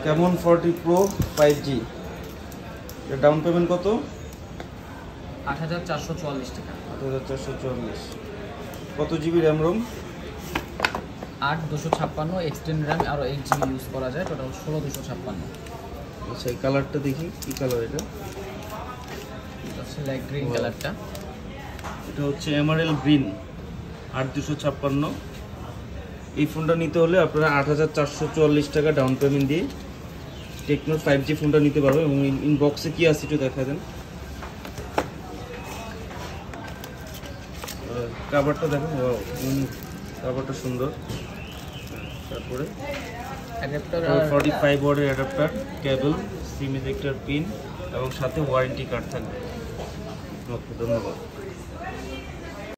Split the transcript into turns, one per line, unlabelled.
Camon 40 Pro 5G, এর down payment কত?
8444 টাকা।
8444। কত GB RAM ROM?
8256 extend RAM আর 8 জিবি ইউজ করা যায়, টোটাল 16256।
আচ্ছা, এই কালারটা দেখি কি কালার এটা?
এটা হচ্ছে লাইট গ্রিন কালারটা।
এটা হচ্ছে এমারেল্ড গ্রিন 8256। এই ফোনটা নিতে হলে আপনারা 8444 টাকা ডাউন পেমেন্ট দিয়ে টেকনো 5G ফোনটা নিতে পারবেন। এবং ইনবক্সে কি আছে একটু দেখা দেন। কাভারটা দেখেন, কাভারটা সুন্দর। তারপরে
অ্যাডাপ্টার
45 ওয়াটের অ্যাডাপ্টার, কেবল, সিম ইজেক্টর পিন এবং সাথে ওয়ারেন্টি কার্ড থাকবে। ওকে, ধন্যবাদ।